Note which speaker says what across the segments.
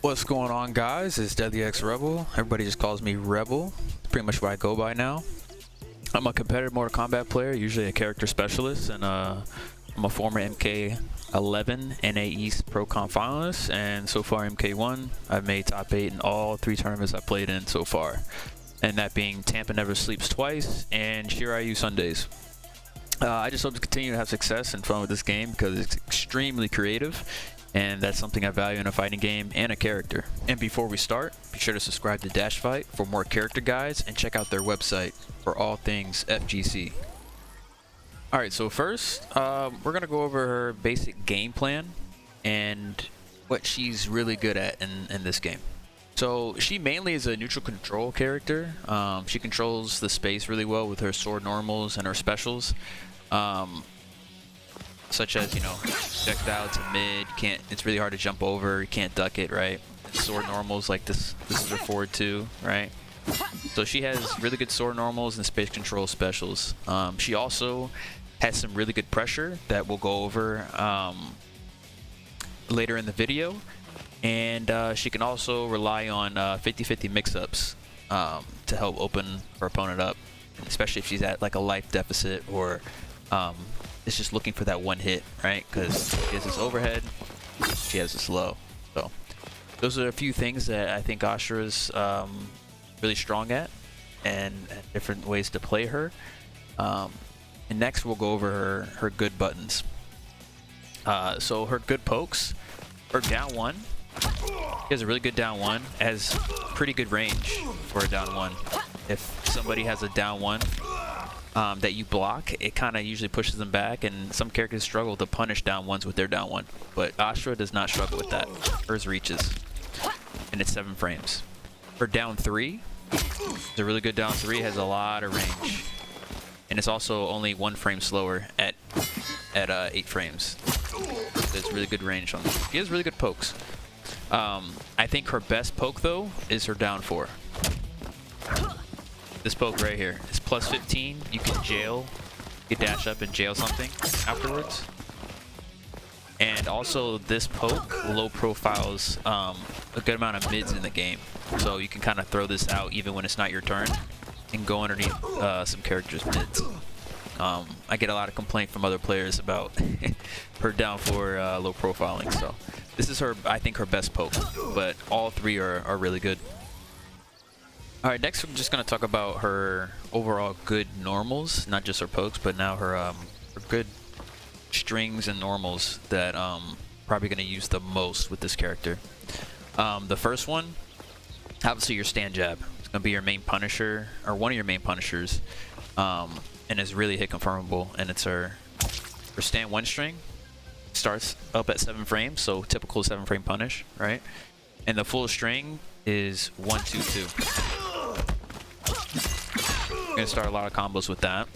Speaker 1: What's going on, guys? It's DeAdLyxReBeL. Everybody just calls me Rebel. It's pretty much what I go by now. I'm a competitive Mortal Kombat player, usually a character specialist, and I'm a former MK11 NA East Pro Comp finalist, and so far MK1. I've made top 8 in all 3 tournaments I've played in so far, and that being Tampa Never Sleeps twice and Shiryu Sundays. I just hope to continue to have success and fun with this game because it's extremely creative, and that's something I value in a fighting game and a character. And before we start, be sure to subscribe to DashFight for more character guides and check out their website for all things FGC. Alright, so first, we're going to go over her basic game plan and what she's really good at in this game. So she mainly is a neutral control character. She controls the space really well with her sword normals and her specials. Such as, you know, projectile to mid, it's really hard to jump over, you can't duck it, right? And sword normals like this is her forward too, right? So she has really good sword normals and space control specials. She also has some really good pressure that we'll go over later in the video. And she can also rely on 50-50 mix-ups to help open her opponent up, especially if she's at like a life deficit or is just looking for that one hit, right? Because she has this overhead, she has this low. So those are a few things that I think Ashrah is really strong at, and different ways to play her. And next we'll go over her good buttons. So her good pokes, her down one. She has a really good down one, has pretty good range for a down one. If somebody has a down one that you block, it kind of usually pushes them back, and some characters struggle to punish down ones with their down one. But Ashrah does not struggle with that. Hers reaches, and it's 7 frames. Her down 3 is a really good down 3, has a lot of range, and it's also only 1 frame slower at 8 frames. There's really good range on this. She has really good pokes. I think her best poke though is her down 4. This poke right here is plus 15. You can dash up and jail something afterwards. And also this poke low profiles a good amount of mids in the game, so you can kind of throw this out even when it's not your turn and go underneath some characters' mids. I get a lot of complaint from other players about her down 4 low profiling, so this is I think her best poke, but all 3 are really good. Alright, next I'm just going to talk about her overall good normals, not just her pokes, but now her good strings and normals that probably going to use the most with this character. The first one, obviously your stand jab. It's going to be your main punisher, or one of your main punishers, and is really hit confirmable, and it's her stand 1 string. Starts up at 7 frames, so typical 7 frame punish, right? And the full string is 1-2-2. You're gonna start a lot of combos with that.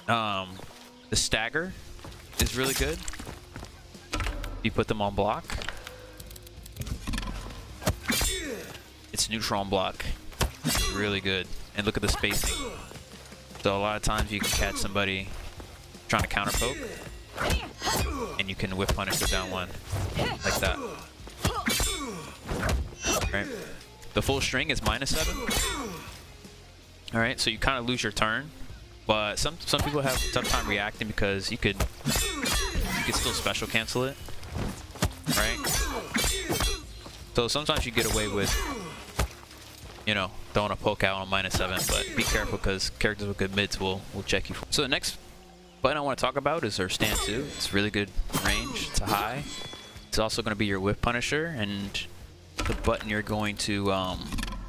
Speaker 1: The stagger is really good. You put them on block. It's neutral on block. Really good. And look at the spacing. So a lot of times you can catch somebody trying to counter poke, and you can whiff punish the down one like that. Right. The full string is -7. Alright, so you kind of lose your turn, but some people have a tough time reacting because you could still special cancel it, right? So sometimes you get away with, you know, throwing a poke out on -7, but be careful because characters with good mids will check you. So the next button I want to talk about is her stand 2. It's really good range. It's a high. It's also going to be your whip punisher, and the button you're going to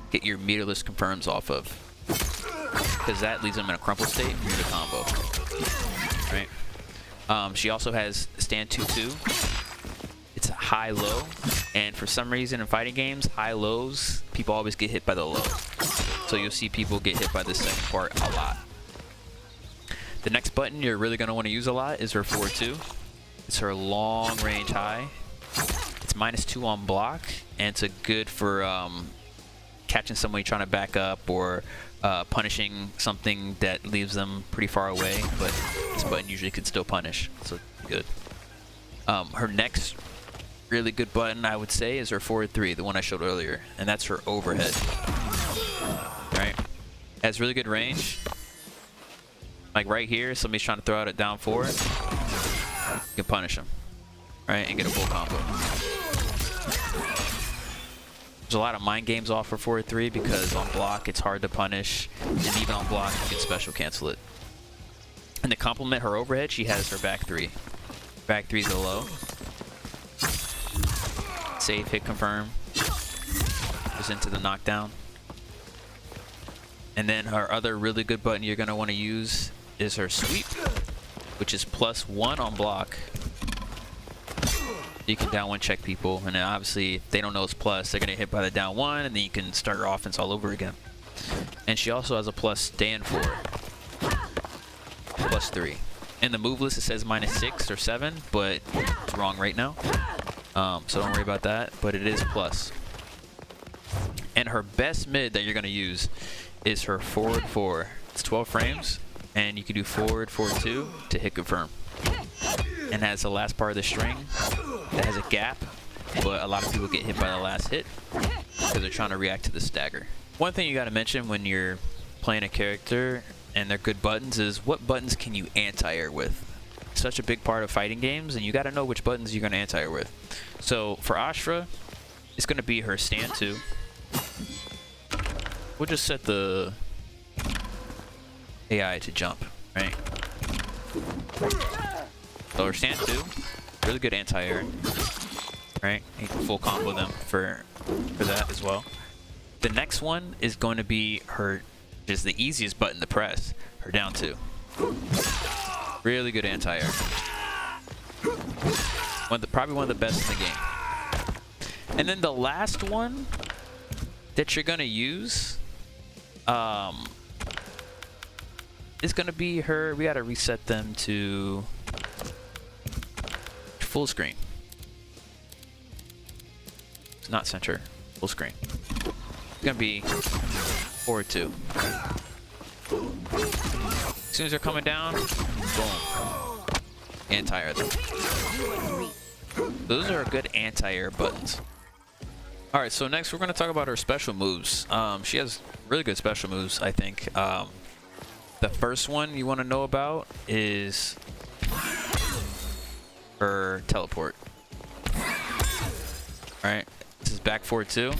Speaker 1: get your meterless confirms off of, because that leaves them in a crumple state for you to combo, right? She also has stand 2-2. It's a high-low, and for some reason in fighting games, high-lows, people always get hit by the low. So you'll see people get hit by the second part a lot. The next button you're really going to want to use a lot is her 4-2. It's her long range high. It's -2 on block, and it's a good for catching somebody trying to back up or punishing something that leaves them pretty far away, but this button usually can still punish, so good. Her next really good button, I would say, is her forward 3, the one I showed earlier, and that's her overhead. Right? Has really good range. Like right here, somebody's trying to throw out a down 4. You can punish him, right, and get a full combo. There's a lot of mind games off for forward 3 because on block it's hard to punish, and even on block you can special cancel it. And to complement her overhead, she has her back 3. Back 3 go low. Safe, hit confirm. Goes into the knockdown. And then her other really good button you're going to want to use is her sweep, which is +1 on block. You can down 1 check people, and then obviously if they don't know it's plus, they're going to hit by the down 1, and then you can start your offense all over again. And she also has a plus stand 4. +3. In the move list it says -6 or 7, but it's wrong right now. So don't worry about that, but it is plus. And her best mid that you're going to use is her forward 4. It's 12 frames, and you can do forward 4-2 to hit confirm. And has the last part of the string that has a gap, but a lot of people get hit by the last hit because they're trying to react to the stagger. One thing you got to mention when you're playing a character and they're good buttons is what buttons can you anti-air with. It's such a big part of fighting games, and you got to know which buttons you're going to anti-air with. So for Ashrah, it's going to be her stand 2. We'll just set the AI to jump, right? So her stand 2, really good anti-air, right? You can full combo them for that as well. The next one is going to be her, just the easiest button to press, her down 2. Really good anti-air. Probably one of the best in the game. And then the last one that you're gonna use is gonna be her. We gotta reset them to full screen. It's not center. Full screen. It's gonna be forward 2. As soon as they're coming down, boom, anti-air them. Those are good anti-air buttons. All right, so next we're going to talk about her special moves. She has really good special moves, I think. The first one you want to know about is her teleport. All right, this is back forward 2.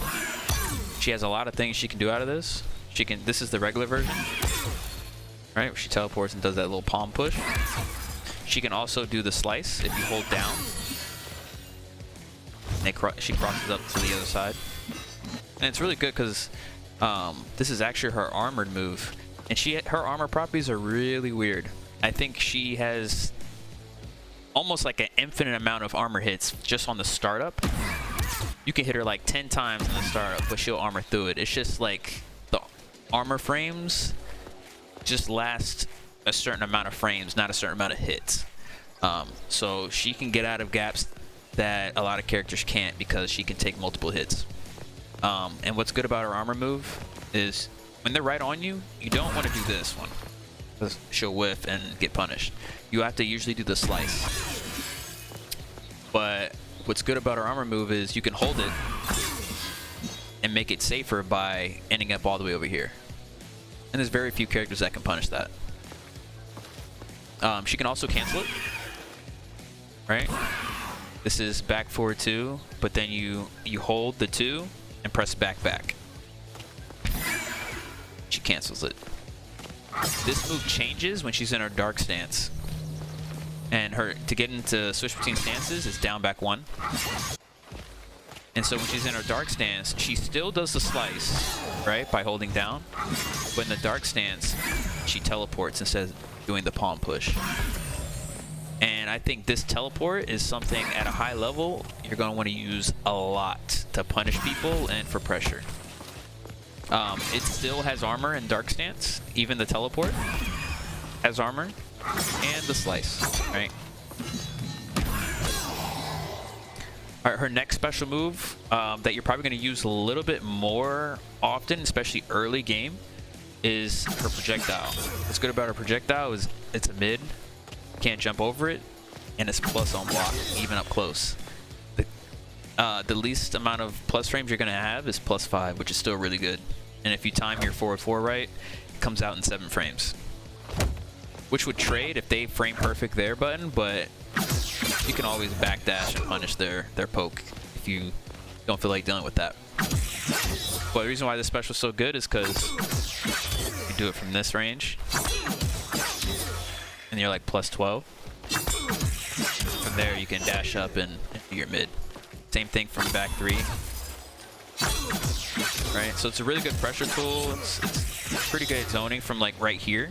Speaker 1: She has a lot of things she can do out of this. This is the regular version. Right, where she teleports and does that little palm push. She can also do the slice if you hold down. And she crosses up to the other side. And it's really good because this is actually her armored move. And her armor properties are really weird. I think she has almost like an infinite amount of armor hits just on the startup. You can hit her like 10 times in the startup, but she'll armor through it. It's just like the armor frames just last a certain amount of frames, not a certain amount of hits. So she can get out of gaps that a lot of characters can't because she can take multiple hits. And what's good about her armor move is when they're right on you, you don't want to do this one. She'll whiff and get punished. You have to usually do the slice. But what's good about her armor move is you can hold it and make it safer by ending up all the way over here. And there's very few characters that can punish that. She can also cancel it, right? This is back forward 2, but then you hold the 2 and press back. She cancels it. This move changes when she's in her dark stance. And to get into switch between stances is down back 1. And so when she's in her dark stance, she still does the slice, right, by holding down. But in the dark stance, she teleports instead of doing the palm push. And I think this teleport is something at a high level you're going to want to use a lot to punish people and for pressure. It still has armor in dark stance. Even the teleport has armor. And the slice, right? All right, her next special move that you're probably going to use a little bit more often, especially early game, is her projectile. What's good about her projectile is it's a mid, can't jump over it, and it's plus on block, even up close. the least amount of plus frames you're gonna have is +5, which is still really good. And if you time your forward 4 right, it comes out in 7 frames. Which would trade if they frame perfect their button, but you can always backdash and punish their poke if you don't feel like dealing with that. But the reason why this special is so good is because you do it from this range, and you're like +12. From there, you can dash up and do your mid. Same thing from back 3. Right, so it's a really good pressure tool. It's pretty good at zoning from like right here.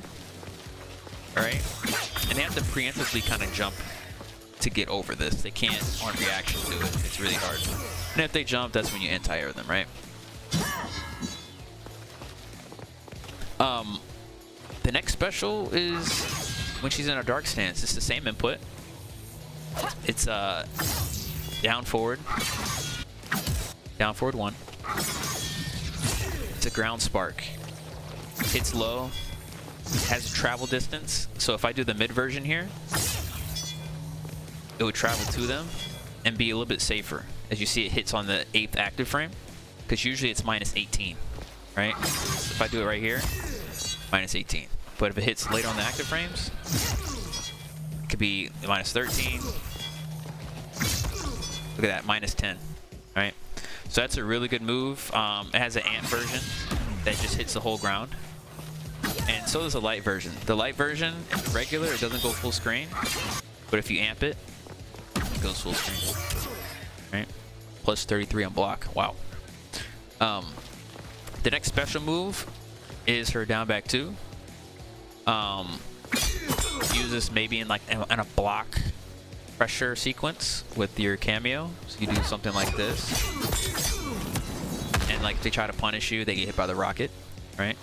Speaker 1: All right, and they have to preemptively kind of jump to get over this. They can't on reaction do it. It's really hard. And if they jump, that's when you anti-air them, right? The next special is when she's in a dark stance. It's the same input. It's down forward 1. It's a ground spark. Hits low. Has a travel distance. So if I do the mid version here, it would travel to them and be a little bit safer. As you see, it hits on the 8th active frame, because usually it's -18, right? So if I do it right here, -18. But if it hits later on the active frames, it could be -13. Look at that, -10, right? So that's a really good move. It has an amp version that just hits the whole ground. And so does the light version. The light version, regular, it doesn't go full screen. But if you amp it, it goes full screen. Right? +33 on block. Wow. The next special move is her down back 2. Use this maybe in like in a block pressure sequence with your cameo. So you do something like this. And like they try to punish you, they get hit by the rocket, right?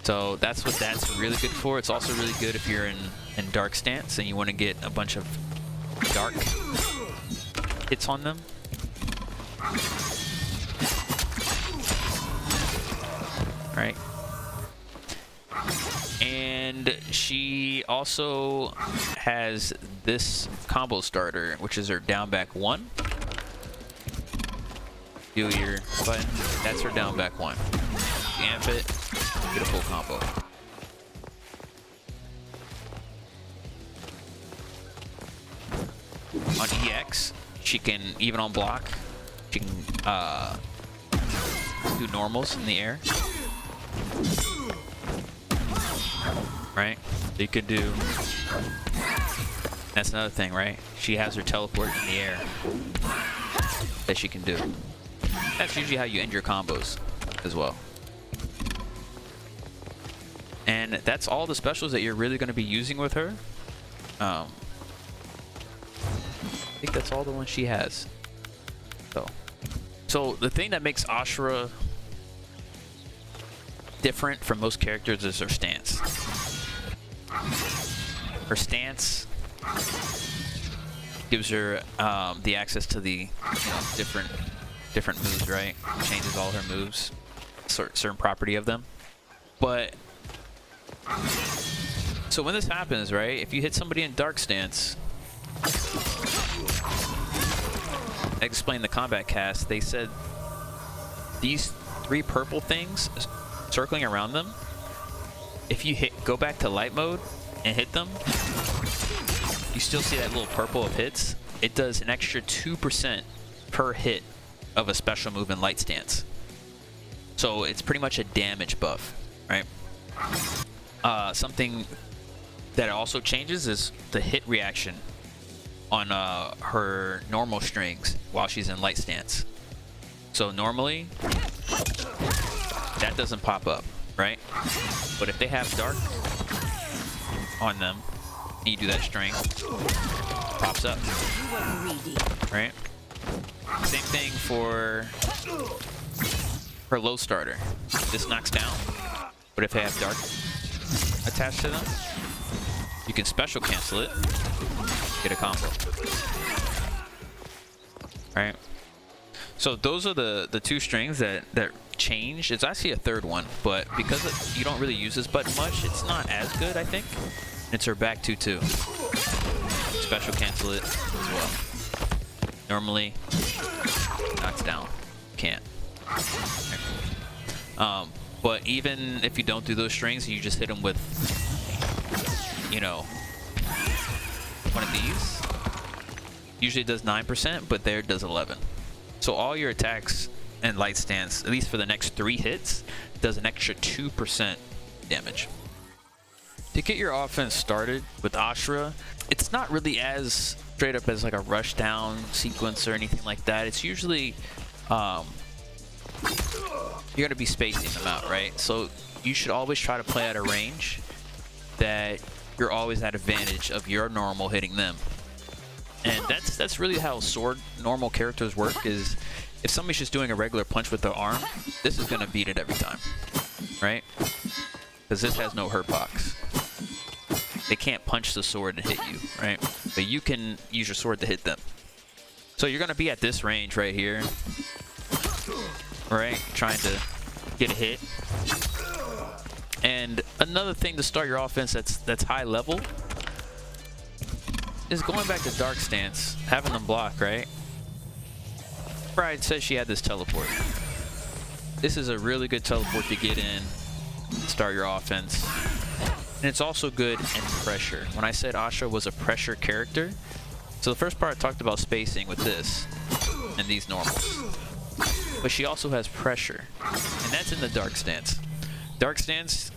Speaker 1: So that's what that's really good for. It's also really good if you're in dark stance and you want to get a bunch of dark hits on them. Right. And she also has this combo starter, which is her down back 1. Do your button. That's her down back 1. Amp it. Get a full combo. On EX, she can, even on block, she can do normals in the air. Right? So you could do... That's another thing, right? She has her teleport in the air that she can do. That's usually how you end your combos as well. And that's all the specials that you're really going to be using with her. I think that's all the ones she has. So the thing that makes Ashrah different from most characters is her stance. Her stance gives her the access to the different moves, right? Changes all her moves, certain property of them. But so when this happens, right? If you hit somebody in dark stance, I explained the combat cast. They said these 3 purple things circling around them, if you go back to light mode and hit them, you still see that little purple of hits. It does an extra 2% per hit of a special move in light stance. So it's pretty much a damage buff, right? Something that also changes is the hit reaction on her normal strings while she's in light stance. So normally that doesn't pop up, right? But if they have dark on them and you do that string, it pops up, right? Same thing for her low starter. This knocks down, but if they have dark attached to them, you can special cancel it, get a combo. Right? So those are the 2 strings that change. It's actually a 3rd one, but because you don't really use this button much, it's not as good, I think. It's her back 2 too. special cancel it as well. Normally, knocks down. Can't. But even if you don't do those strings, you just hit them with, you know, one of these. Usually it does 9%, but there it does 11. So all your attacks and light stance, at least for the next 3 hits, does an extra 2% damage. To get your offense started with Ashrah, it's not really as straight up as like a rush down sequence or anything like that. It's usually you're going to be spacing them out, right? So you should always try to play at a range that you're always at advantage of your normal hitting them. And that's really how sword normal characters work, is if somebody's just doing a regular punch with their arm, this is going to beat it every time, right? Because this has no hurt box. They can't punch the sword and hit you, right? But you can use your sword to hit them. So you're going to be at this range right here, right? Trying to get a hit. And another thing to start your offense that's high level is going back to dark stance, having them block, right? Bride says she had this teleport. This is a really good teleport to get in, start your offense. And it's also good in pressure. When I said Ashrah was a pressure character, so the first part I talked about spacing with this and these normals. But she also has pressure, and that's in the dark stance. Dark stance,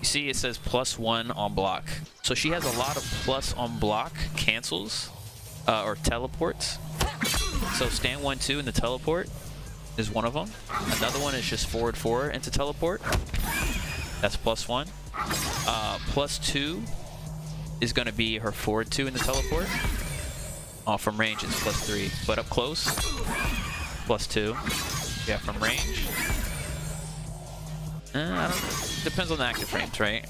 Speaker 1: you see it says +1 on block. So she has a lot of plus on block cancels or teleports. So stand 1-2 in the teleport is one of them. Another one is just forward 4 into teleport. That's +1. +2 is going to be her forward 2 in the teleport. From range it's +3, but up close +2. Yeah, from range. I don't know. Depends on the active frames, right?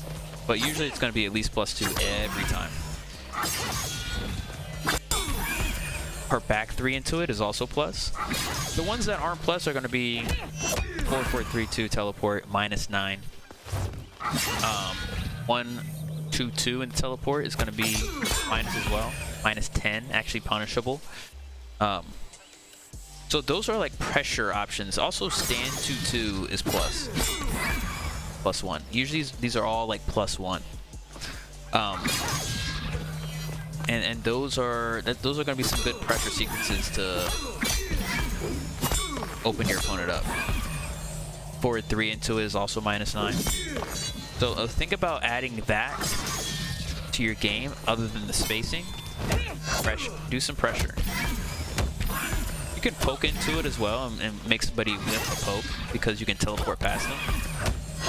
Speaker 1: But usually it's going to be at least +2 every time. Her back 3 into it is also plus. The ones that aren't plus are going to be 4-4-3-2 teleport -9. 1-2-2 in teleport is going to be minus as well. -10, actually punishable. So those are like pressure options. Also stand 2-2 is +1. Usually these are all like +1. And those are going to be some good pressure sequences to open your opponent up. Forward 3 into it is also -9. So think about adding that to your game other than the spacing. Pressure. Do some pressure. You can poke into it as well and make somebody whiff a poke because you can teleport past them.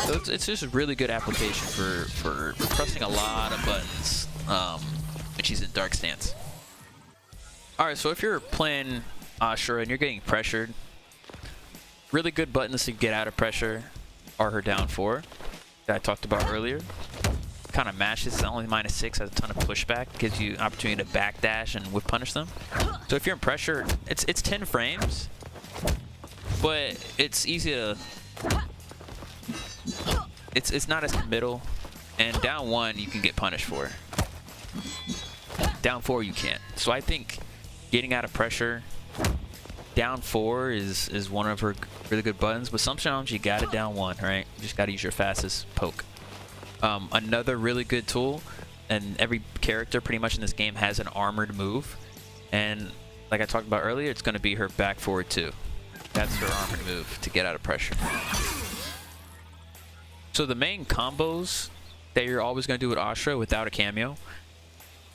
Speaker 1: So it's just a really good application for pressing a lot of buttons when she's in dark stance. Alright, so if you're playing Ashrah and you're getting pressured, really good buttons to get out of pressure are her down 4 that I talked about earlier. Kind of mashes, it's only -6, has a ton of pushback, gives you an opportunity to backdash and whip punish them. So if you're in pressure, it's 10 frames, but it's easy to... It's not as committal, and down 1 you can get punished for. Down 4 you can't. So I think getting out of pressure, down 4 is one of her really good buttons, but sometimes you got it down 1, right? You just got to use your fastest poke. Another really good tool, and every character pretty much in this game has an armored move, and like I talked about earlier, it's going to be her back forward 2. That's her armored move to get out of pressure. So the main combos that you're always going to do with Ashrah without a cameo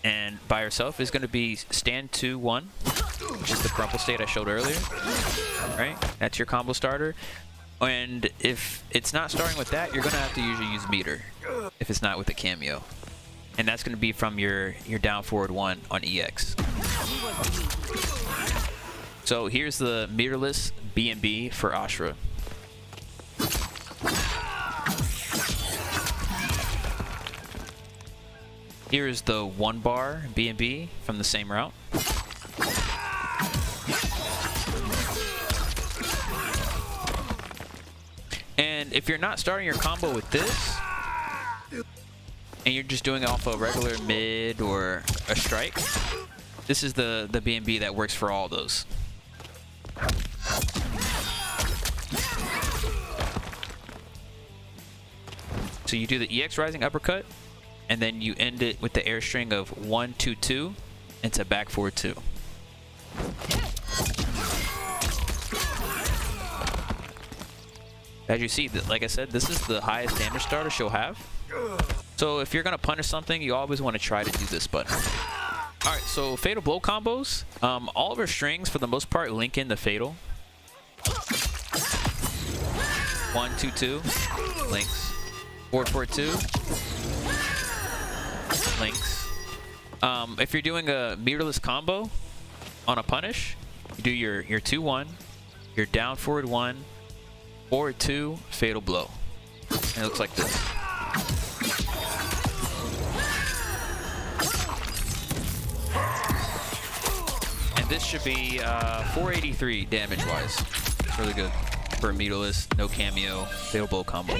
Speaker 1: and by herself is going to be stand 2-1, which is the crumple state I showed earlier, right? That's your combo starter. And if it's not starting with that, you're going to have to usually use meter if it's not with a cameo. And that's going to be from your down forward 1 on EX. So here's the meterless B&B for Ashrah. Here's the 1 bar B&B from the same route. And if you're not starting your combo with this, and you're just doing it off a regular mid or a strike, this is the B&B that works for all those. So you do the EX rising uppercut, and then you end it with the air string of 1, 2, 2 into back forward 2. As you see, like I said, this is the highest damage starter she'll have. So if you're gonna punish something, you always want to try to do this button. All right, so fatal blow combos. All of her strings, for the most part, link in the fatal. 1, 2, 2, links. 4, 4, 2, links. If you're doing a meterless combo on a punish, you do your 2, 1, your down forward 1, forward 2, fatal blow. And it looks like this. And this should be 483 damage wise. It's really good for a meterless, no cameo, fatal blow combo.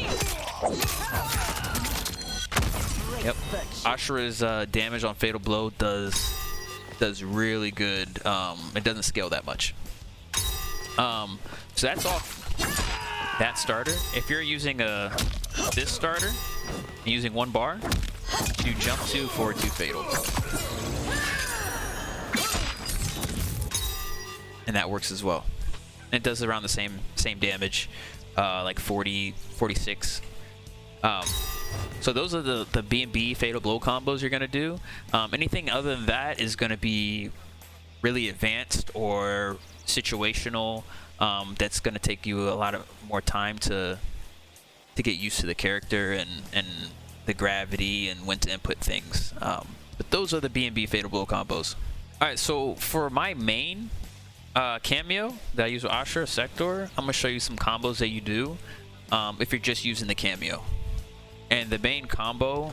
Speaker 1: Yep, Ashrah's damage on fatal blow does really good. It doesn't scale that much. So that's off that starter. If you're using this starter and using 1 bar, you jump 2, forward 2 fatal, and that works as well. It does around the same damage, like 40, 46. So those are the B&B fatal blow combos you're gonna do. Anything other than that is gonna be really advanced or situational. That's gonna take you a lot of more time to get used to the character and the gravity and when to input things. But those are the B&B fatal blow combos. All right, so for my main cameo that I use with Ashrah, Sector, I'm gonna show you some combos that you do if you're just using the cameo. And the main combo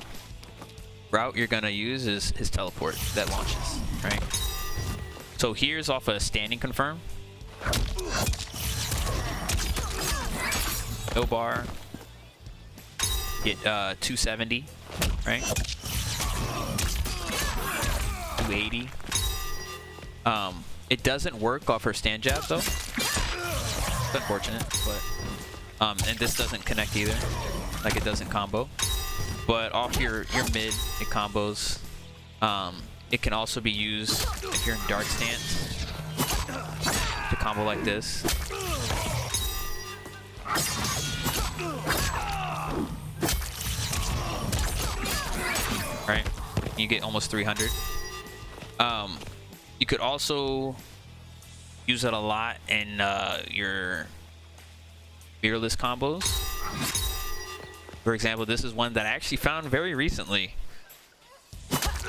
Speaker 1: route you're gonna use is his teleport that launches, right? So here's off a standing confirm. No bar. Get 270, right? 280. It doesn't work off her stand jab though. It's unfortunate, but and this doesn't connect either, like it doesn't combo. But off your mid, it combos. It can also be used if you're in dart stance to combo like this. Right? You get almost 300. You could also use it a lot in your fearless combos. For example, this is one that I actually found very recently.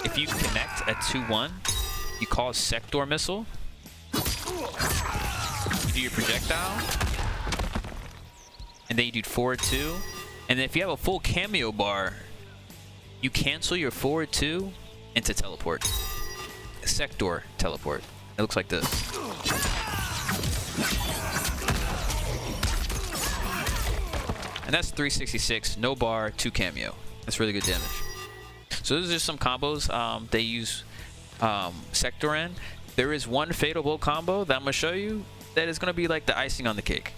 Speaker 1: If you connect a 2-1, you call Sector Missile. You do your projectile, and then you do forward 2. And then if you have a full cameo bar, you cancel your forward 2 into teleport. Sector teleport. It looks like this. And that's 366, no bar, 2 cameo. That's really good damage. So those are just some combos they use Sector in. There is one fatal blow combo that I'm gonna show you that is gonna be like the icing on the cake.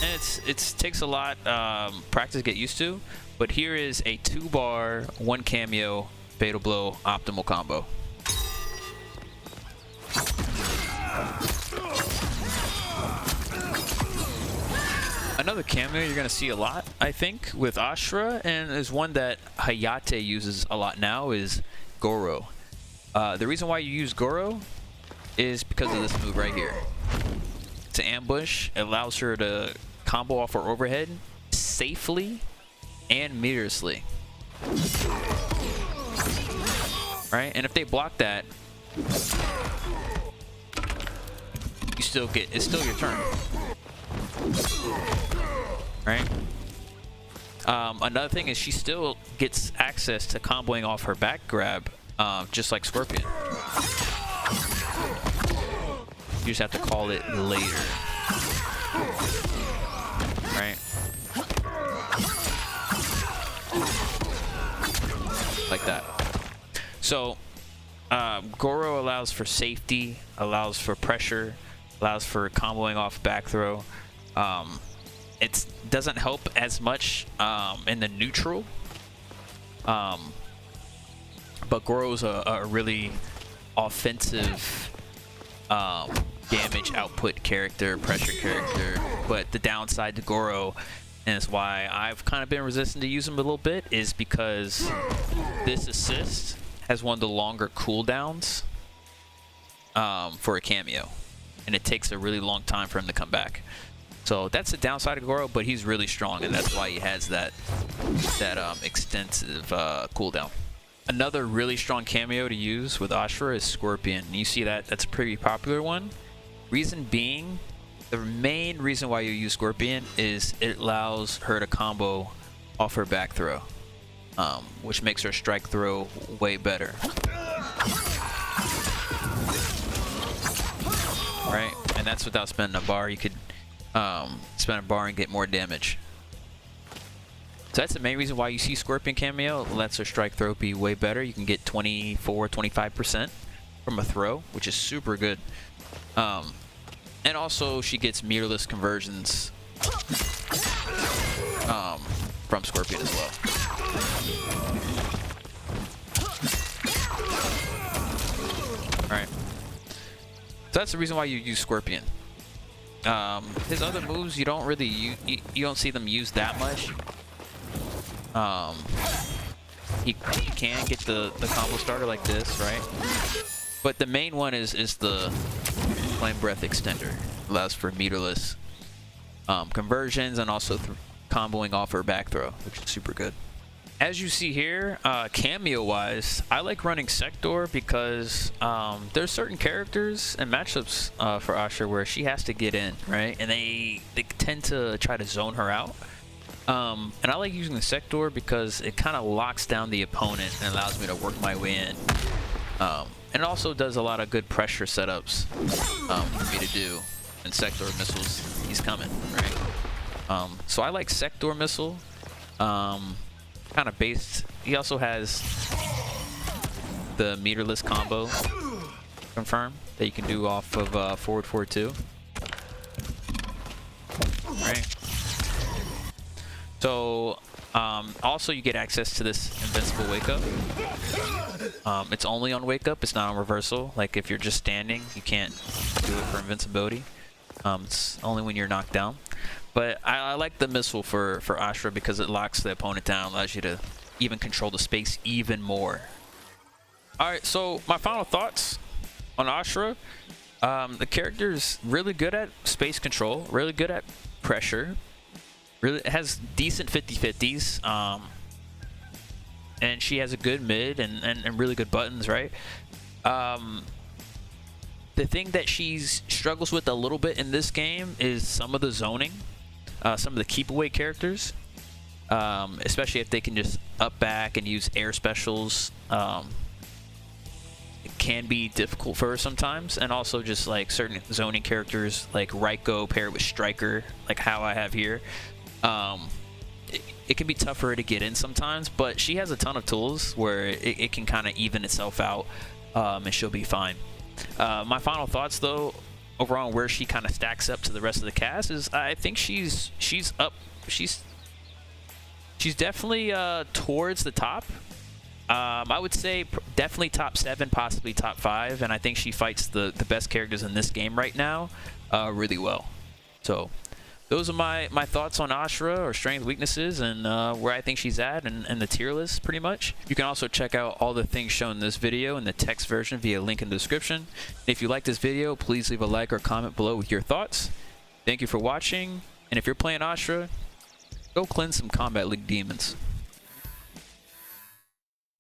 Speaker 1: And it takes a lot practice to get used to, but here is a 2-bar, 1 cameo fatal blow optimal combo. Another cameo you're gonna see a lot, I think, with Ashrah, and is one that Hayate uses a lot now, is Goro. The reason why you use Goro is because of this move right here. It's an ambush. It allows her to combo off her overhead safely and meterously. Right? And if they block that, you still get, it's still your turn. Right? Another thing is she still gets access to comboing off her back grab, just like Scorpion. You just have to call it later. Right? like that. So Goro allows for safety, allows for pressure, allows for comboing off back throw. It doesn't help as much in the neutral, but Goro's a really offensive damage output character, pressure character. But the downside to Goro, and it's why I've kind of been resistant to use him a little bit, is because this assist has one of the longer cooldowns for a cameo, and it takes a really long time for him to come back. So that's the downside of Goro, but he's really strong, and that's why he has that extensive cooldown. Another really strong cameo to use with Ashrah is Scorpion. You see that's a pretty popular one. Reason being, the main reason why you use Scorpion is it allows her to combo off her back throw, which makes her strike throw way better. Right, and that's without spending a bar. You could spend a bar and get more damage. So that's the main reason why you see Scorpion cameo. It lets her strike throw be way better. You can get 24-25% from a throw, which is super good. And also she gets meterless conversions from Scorpion as well. Alright. So that's the reason why you use Scorpion. His other moves, you don't really you don't see them used that much. He can get the combo starter like this, right? But the main one is the Flame Breath Extender. Allows for meterless conversions and also comboing off her back throw, which is super good. As you see here, cameo-wise, I like running Sector because there's certain characters and matchups for Ashrah where she has to get in, right? And they tend to try to zone her out. And I like using the Sector because it kind of locks down the opponent and allows me to work my way in. And it also does a lot of good pressure setups for me to do. And Sector missiles, he's coming, right? So I like Sector missile. Kind of based. He also has the meterless combo confirmed that you can do off of forward 4-2. Right. So also you get access to this invincible wake up. It's only on wake up. It's not on reversal. Like if you're just standing, you can't do it for invincibility. It's only when you're knocked down. But I like the missile for Ashrah because it locks the opponent down, allows you to even control the space even more. Alright, so my final thoughts on Ashrah. The character is really good at space control, really good at pressure. Really has decent 50-50s. And she has a good mid and really good buttons, right? The thing that she struggles with a little bit in this game is some of the zoning. Some of the keep away characters, especially if they can just up back and use air specials, it can be difficult for her sometimes. And also just like certain zoning characters like Raiko paired with Striker, like how I have here, it can be tough for her to get in sometimes, but she has a ton of tools where it can kind of even itself out, and she'll be fine. My final thoughts though, overall on where she kind of stacks up to the rest of the cast is I think she's definitely towards the top. I would say definitely top 7, possibly top 5, and I think she fights the best characters in this game right now really well. So those are my thoughts on Ashrah, or strengths, weaknesses, and where I think she's at, and the tier list pretty much. You can also check out all the things shown in this video in the text version via link in the description. If you like this video, please leave a like or comment below with your thoughts. Thank you for watching, and if you're playing Ashrah, go cleanse some Kombat League demons.